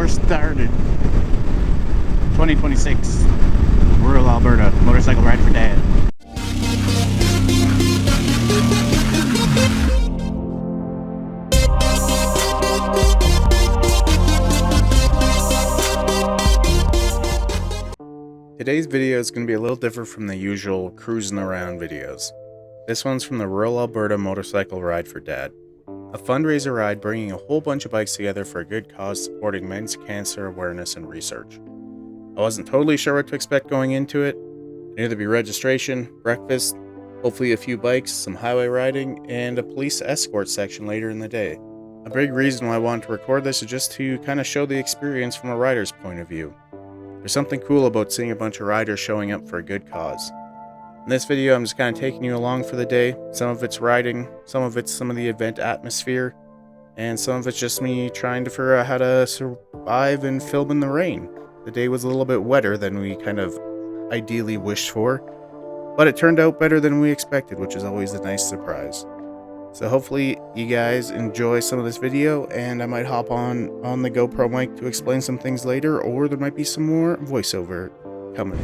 we're started. 2026 Rural Alberta Motorcycle Ride for Dad. Today's video is going to be a little different from the usual cruising around videos. This one's from the Rural Alberta Motorcycle Ride for Dad, a fundraiser ride bringing a whole bunch of bikes together for a good cause supporting men's cancer awareness and research. I wasn't totally sure what to expect going into it. It'd either be registration, breakfast, hopefully a few bikes, some highway riding, and a police escort section later in the day. A big reason why I wanted to record this is just to kind of show the experience from a rider's point of view. There's something cool about seeing a bunch of riders showing up for a good cause. In this video, I'm just kind of taking you along for the day. Some of it's riding, some of it's some of the event atmosphere, and some of it's just me trying to figure out how to survive and film in the rain. The day was a little bit wetter than we kind of ideally wished for, but it turned out better than we expected, which is always a nice surprise. So hopefully you guys enjoy some of this video, and I might hop on the GoPro mic to explain some things later, or there might be some more voiceover coming.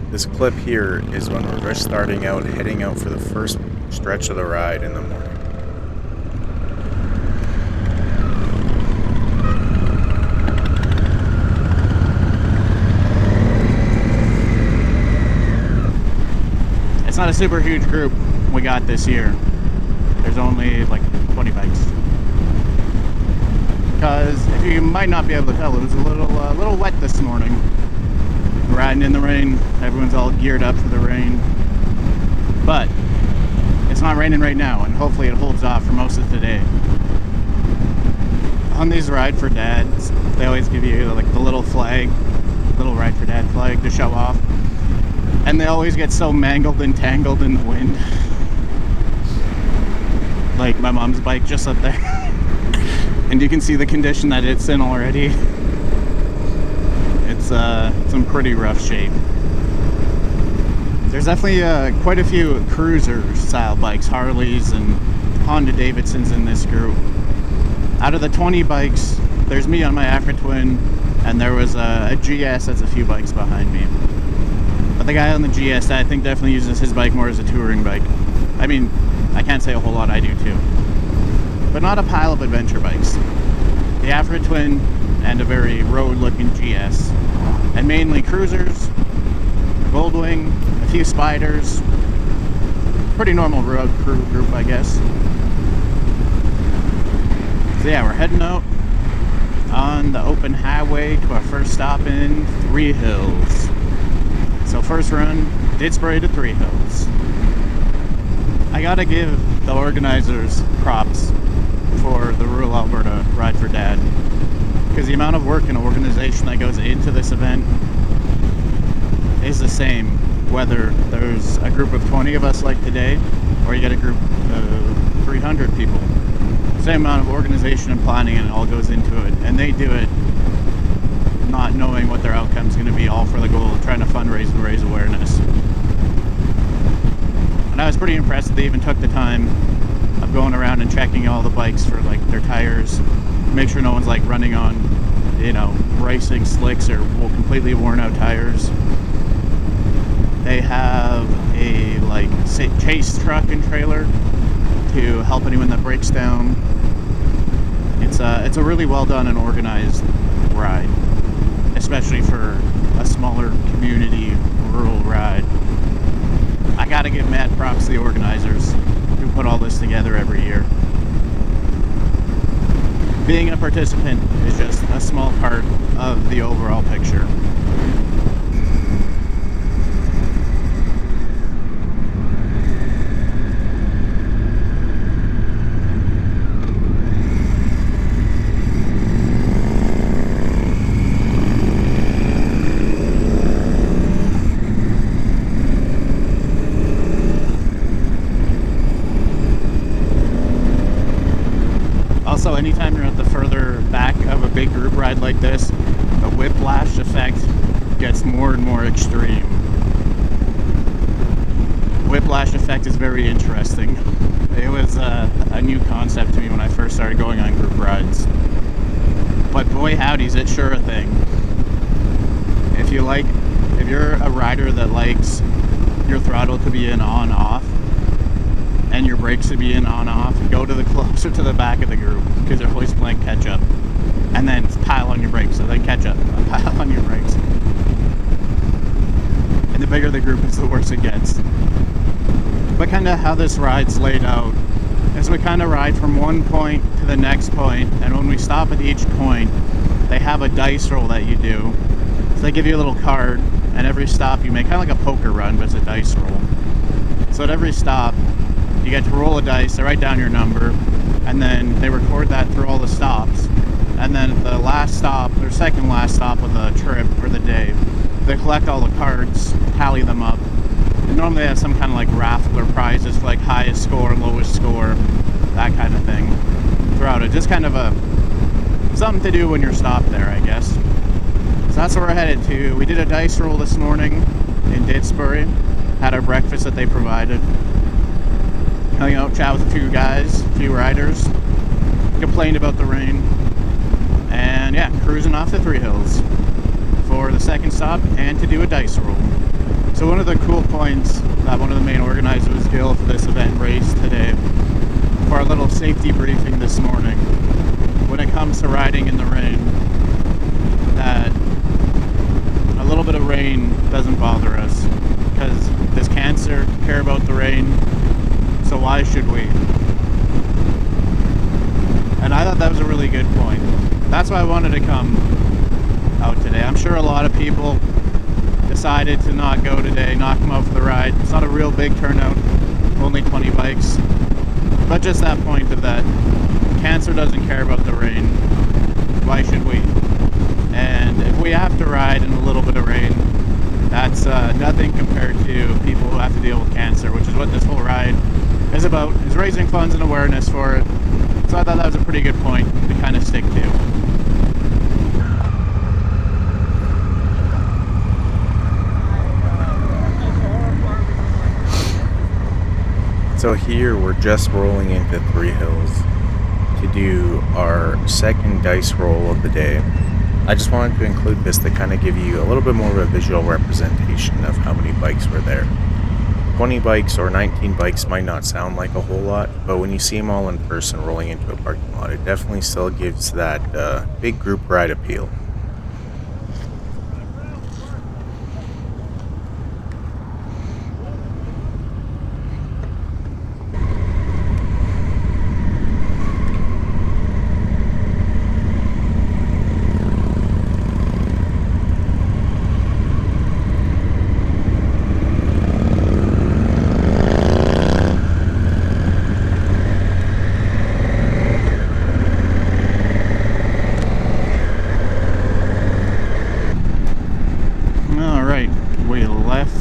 This clip here is when we're just starting out, heading out for the first stretch of the ride in the morning. It's not a super huge group we got this year. There's only like 20 bikes. Because if you might not be able to tell, it was a little wet this morning. Riding in the rain, everyone's all geared up for the rain. But it's not raining right now, and hopefully it holds off for most of today. On these Ride for Dads, they always give you like the little flag, little Ride for Dad flag to show off. And they always get so mangled and tangled in the wind. Like my mom's bike just up there. And you can see the condition that it's in already. It's in pretty rough shape. There's definitely quite a few cruiser style bikes, Harleys and Honda Davidsons in this group. Out of the 20 bikes, there's me on my Afro Twin, and there was a GS that's a few bikes behind me. But the guy on the GS, I think, definitely uses his bike more as a touring bike. I mean, I can't say a whole lot, I do too. But not a pile of adventure bikes. The Afro Twin and a very road-looking GS. And mainly cruisers, Goldwing, a few Spiders. Pretty normal road crew group, I guess. So yeah, we're heading out on the open highway to our first stop in Three Hills. So first run, did spray to Three Hills. I gotta give the organizers props for the Rural Alberta Ride for Dad, because the amount of work and organization that goes into this event is the same whether there's a group of 20 of us like today, or you get a group of 300 people. Same amount of organization and planning, and it all goes into it, and they do it not knowing what their outcome's going to be, all for the goal of trying to fundraise and raise awareness. And I was pretty impressed that they even took the time of going around and checking all the bikes for like their tires, make sure no one's like running on, you know, racing slicks or completely worn out tires. They have a like chase truck and trailer to help anyone that breaks down. It's a really well done and organized ride, especially for a smaller community rural ride. I gotta give mad props to the organizers who put all this together every year. Being a participant is just a small part of the overall picture. Also, anytime you're at the further back of a big group ride like this, the whiplash effect gets more and more extreme. Whiplash effect is very interesting. It was a new concept to me when I first started going on group rides. But boy, one-way howdies, it's sure a thing. If you're a rider that likes your throttle to be in on-off and your brakes to be in on-off, go to the closer to the back of the group, because they're always playing catch-up. And then pile on your brakes, so then catch up, pile on your brakes. And the bigger the group is, the worse it gets. But kind of how this ride's laid out is we kind of ride from one point to the next point, and when we stop at each point, they have a dice roll that you do. So they give you a little card, and every stop you make, kind of like a poker run, but it's a dice roll. So at every stop, you get to roll a dice, they write down your number, and then they record that through all the stops. And then at the last stop, or second last stop of the trip or the day, they collect all the cards, tally them up. And normally they have some kind of like raffle or prizes for like highest score, lowest score, that kind of thing throughout it. Just kind of something to do when you're stopped there, I guess. So that's where we're headed to. We did a dice roll this morning in Didsbury. Had our breakfast that they provided. Hung out, chat with a few guys, a few riders. Complained about the rain. And yeah, cruising off the Three Hills for the second stop and to do a dice roll. So one of the cool points that one of the main organizers, Gil, for this event raised today for our little safety briefing this morning, when it comes to riding in the rain, that a little bit of rain doesn't bother us, because does cancer care about the rain? So why should we? And I thought that was a really good point. That's why I wanted to come out today. I'm sure a lot of people decided to not go today, not come out for the ride. It's not a real big turnout, only 20 bikes. But just that point of that, cancer doesn't care about the rain. Why should we? And if we have to ride in a little bit of rain, that's nothing compared to people who have to deal with cancer, which is what this whole ride is about, is raising funds and awareness for it. So I thought that was a pretty good point to kind of stick to. So here we're just rolling into Three Hills to do our second dice roll of the day. I just wanted to include this to kind of give you a little bit more of a visual representation of how many bikes were there. 20 bikes or 19 bikes might not sound like a whole lot, but when you see them all in person rolling into a parking lot, it definitely still gives that big group ride appeal.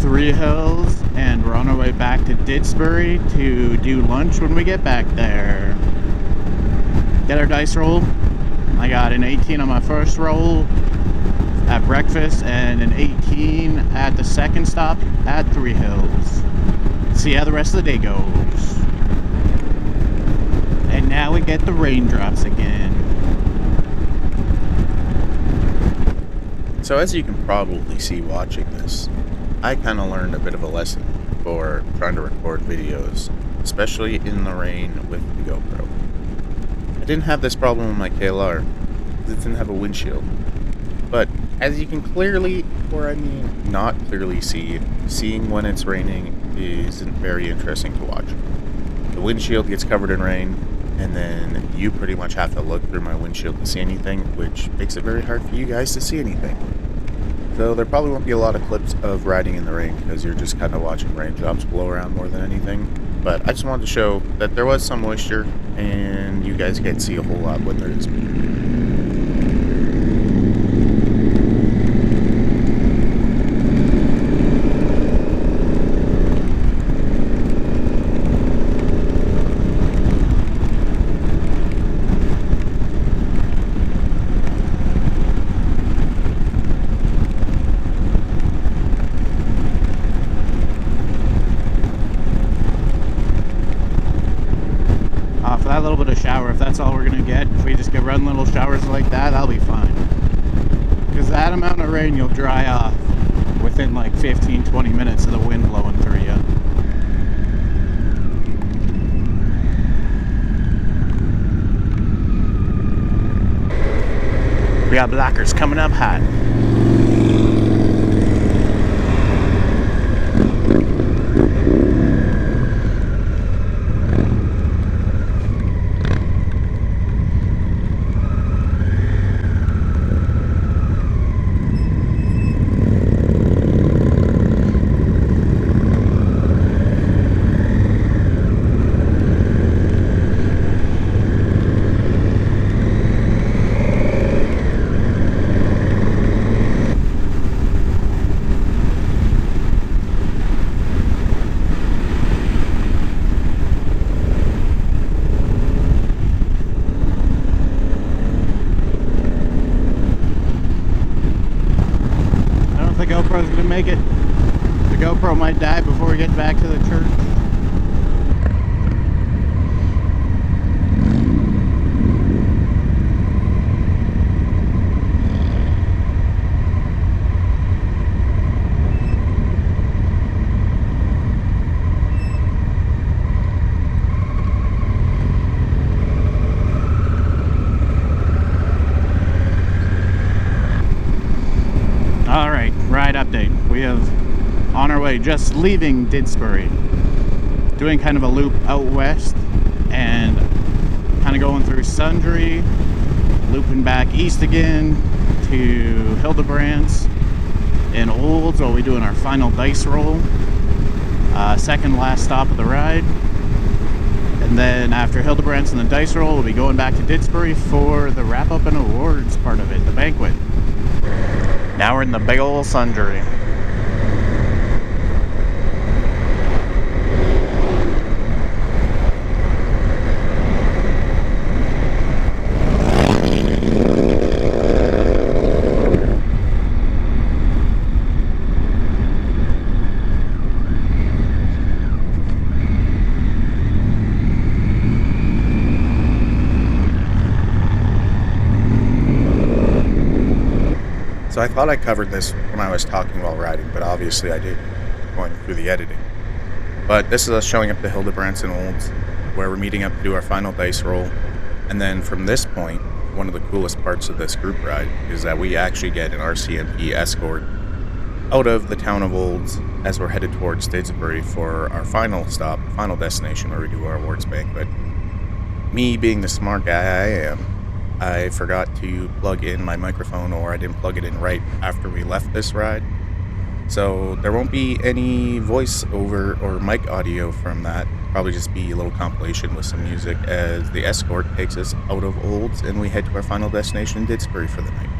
Three Hills, and we're on our way back to Didsbury to do lunch when we get back there. Get our dice roll. I got an 18 on my first roll at breakfast and an 18 at the second stop at Three Hills. See how the rest of the day goes. And now we get the raindrops again. So as you can probably see watching this, I kind of learned a bit of a lesson for trying to record videos, especially in the rain with the GoPro. I didn't have this problem with my KLR, because it didn't have a windshield. But as you can clearly, or I mean not clearly see, seeing when it's raining isn't very interesting to watch. The windshield gets covered in rain, and then you pretty much have to look through my windshield to see anything, which makes it very hard for you guys to see anything. So there probably won't be a lot of clips of riding in the rain because you're just kind of watching raindrops blow around more than anything. But I just wanted to show that there was some moisture and you guys can't see a whole lot when there is. That little bit of shower, if that's all we're gonna get. If we just get run little showers like that, I'll be fine. Because that amount of rain, you'll dry off within like 15-20 minutes of the wind blowing through you. We got blockers coming up hot. The GoPro's gonna make it. The GoPro might die before we get back to the church. Alright, ride update. We have on our way, just leaving Didsbury, doing kind of a loop out west and kind of going through Sundry, looping back east again to Hildebrands and Olds while we're doing our final dice roll. Second last stop of the ride. And then after Hildebrands and the dice roll, we'll be going back to Didsbury for the wrap-up and awards part of it, the banquet. Now we're in the big old Sundry. So I thought I covered this when I was talking while riding, but obviously I did, going through the editing. But this is us showing up to Hildebrands and Olds, where we're meeting up to do our final dice roll. And then from this point, one of the coolest parts of this group ride is that we actually get an RCMP escort out of the town of Olds as we're headed towards Didsbury for our final stop, final destination where we do our awards banquet. Me being the smart guy I am, I forgot to plug in my microphone, or I didn't plug it in right after we left this ride. So there won't be any voiceover or mic audio from that. Probably just be a little compilation with some music as the escort takes us out of Olds and we head to our final destination, Didsbury, for the night.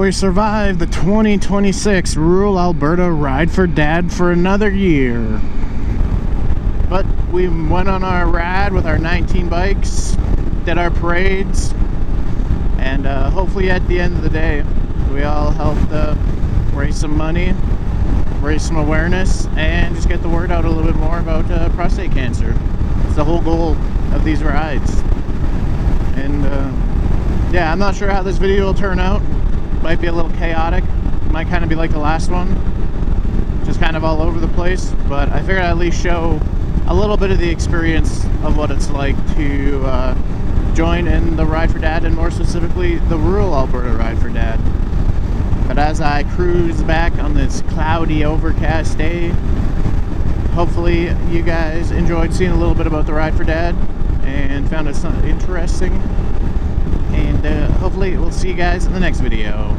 we survived the 2026 Rural Alberta Ride for Dad for another year. But we went on our ride with our 19 bikes, did our parades, and hopefully at the end of the day, we all helped raise some money, raise some awareness, and just get the word out a little bit more about prostate cancer. It's the whole goal of these rides. And yeah, I'm not sure how this video will turn out. Might be a little chaotic. Might kind of be like the last one, just kind of all over the place. But I figured I'd at least show a little bit of the experience of what it's like to join in the Ride for Dad, and more specifically the Rural Alberta Ride for Dad. But as I cruise back on this cloudy, overcast day, hopefully you guys enjoyed seeing a little bit about the Ride for Dad and found it interesting. And hopefully we'll see you guys in the next video.